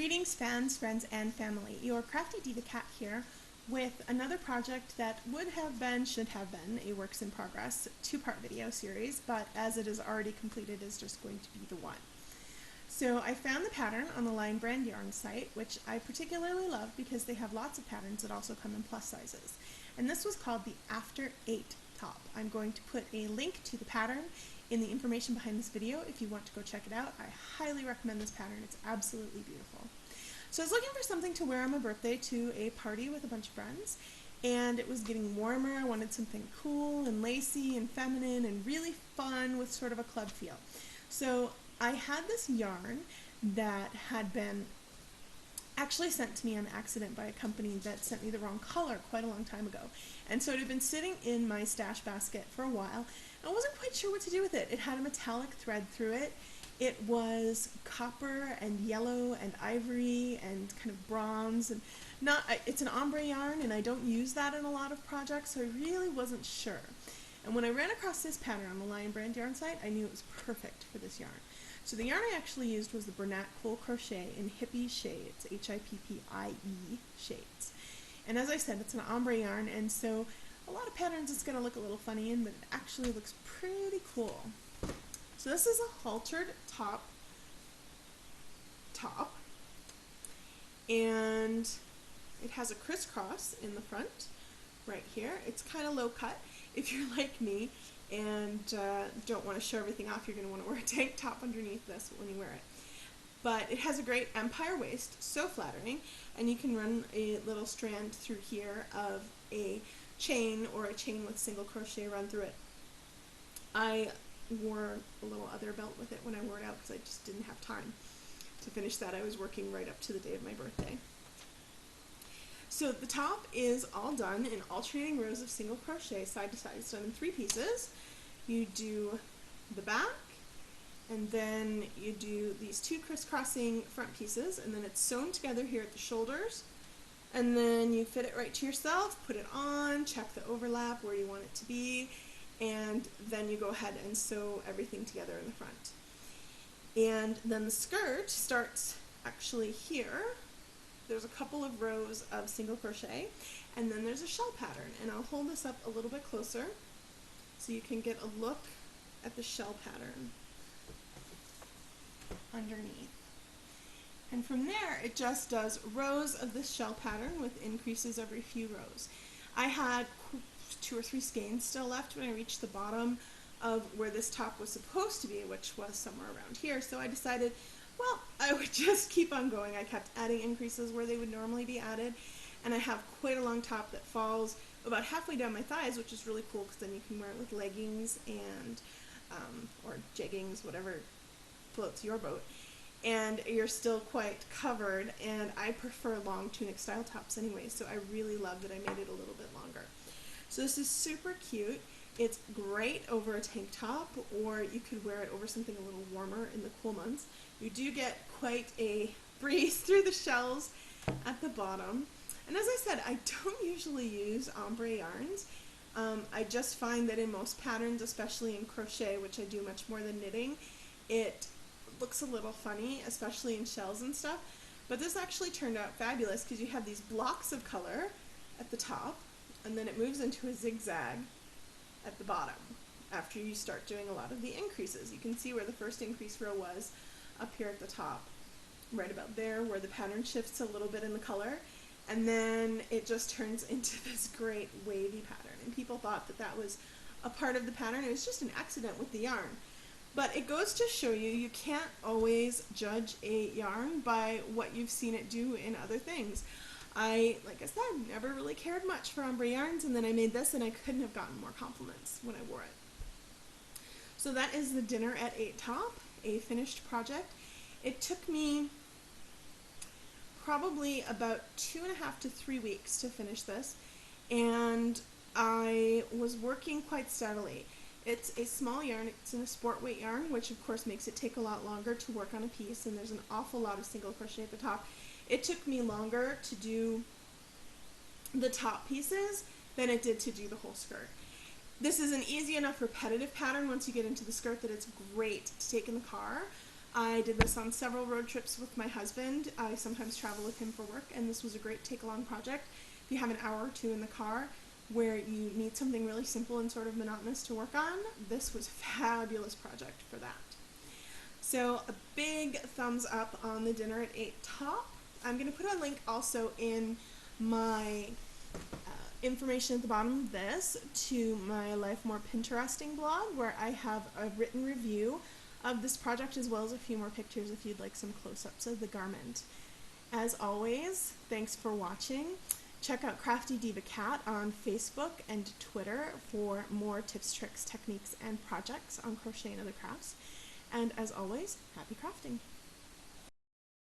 Greetings fans, friends, and family. Your Crafty Diva Cat here with another project that would have been, should have been, a works in progress two-part video series, but as it is already completed is just going to be the one. So I found the pattern on the Lion Brand Yarn site, which I particularly love because they have lots of patterns that also come in plus sizes. And this was called the After 8 top. I'm going to put a link to the pattern in the information behind this video if you want to go check it out. I highly recommend this pattern. It's absolutely beautiful. So I was looking for something to wear on my birthday to a party with a bunch of friends, and it was getting warmer. I wanted something cool and lacy and feminine and really fun with sort of a club feel. So I had this yarn that had been actually sent to me on accident by a company that sent me the wrong color quite a long time ago. And so it had been sitting in my stash basket for a while. I wasn't quite sure what to do with it. It had a metallic thread through it. It was copper and yellow and ivory and kind of bronze, and it's an ombre yarn, and I don't use that in a lot of projects, so I really wasn't sure. And when I ran across this pattern on the Lion Brand Yarn site, I knew it was perfect for this yarn. So the yarn I actually used was the Bernat Cool Crochet in Hippie shades, Hippie shades. And as I said, it's an ombre yarn, and so a lot of patterns it's going to look a little funny in, but it actually looks pretty cool. So this is a haltered top, and it has a crisscross in the front right here. It's kind of low cut. If you're like me and don't want to show everything off, you're going to want to wear a tank top underneath this when you wear it. But it has a great empire waist, so flattering, and you can run a little strand through here of a chain or a chain with single crochet run through it. I wore a little other belt with it when I wore it out because I just didn't have time to finish that. I was working right up to the day of my birthday. So the top is all done in alternating rows of single crochet side to side. It's done in 3 pieces. You do the back, and then you do these 2 crisscrossing front pieces, and then it's sewn together here at the shoulders, and then you fit it right to yourself, put it on, check the overlap where you want it to be, and then you go ahead and sew everything together in the front. And then the skirt starts actually here. There's a couple of rows of single crochet, and then there's a shell pattern, and I'll hold this up a little bit closer so you can get a look at the shell pattern underneath. And from there it just does rows of this shell pattern with increases every few rows. I had 2 or 3 skeins still left when I reached the bottom of where this top was supposed to be, which was somewhere around here, so I decided, well, I would just keep on going. I kept adding increases where they would normally be added, and I have quite a long top that falls about halfway down my thighs, which is really cool because then you can wear it with leggings and or jeggings, whatever floats your boat, and you're still quite covered, and I prefer long tunic style tops anyway, so I really love that I made it a little bit longer. So this is super cute. It's great over a tank top, or you could wear it over something a little warmer in the cool months. You do get quite a breeze through the shells at the bottom. And as I said, I don't usually use ombre yarns. I just find that in most patterns, especially in crochet, which I do much more than knitting, it looks a little funny, especially in shells and stuff. But this actually turned out fabulous because you have these blocks of color at the top, and then it moves into a zigzag at the bottom after you start doing a lot of the increases. You can see where the first increase row was up here at the top, right about there where the pattern shifts a little bit in the color, and then it just turns into this great wavy pattern, and people thought that that was a part of the pattern. It was just an accident with the yarn. But it goes to show you, you can't always judge a yarn by what you've seen it do in other things. Like I said, never really cared much for ombre yarns, and then I made this and I couldn't have gotten more compliments when I wore it. So that is the Dinner at 8 top, a finished project. It took me probably about 2.5 to 3 weeks to finish this, and I was working quite steadily. It's a small yarn, it's in a sport weight yarn, which of course makes it take a lot longer to work on a piece, and there's an awful lot of single crochet at the top. It took me longer to do the top pieces than it did to do the whole skirt. This is an easy enough repetitive pattern once you get into the skirt that it's great to take in the car. I did this on several road trips with my husband. I sometimes travel with him for work, and this was a great take-along project. If you have an hour or two in the car where you need something really simple and sort of monotonous to work on, this was a fabulous project for that. So a big thumbs up on the Dinner at 8 top. I'm going to put a link also in my information at the bottom of this to my Life More Pinteresting blog, where I have a written review of this project as well as a few more pictures if you'd like some close-ups of the garment. As always, thanks for watching. Check out Crafty Diva Cat on Facebook and Twitter for more tips, tricks, techniques, and projects on crochet and other crafts. And as always, happy crafting!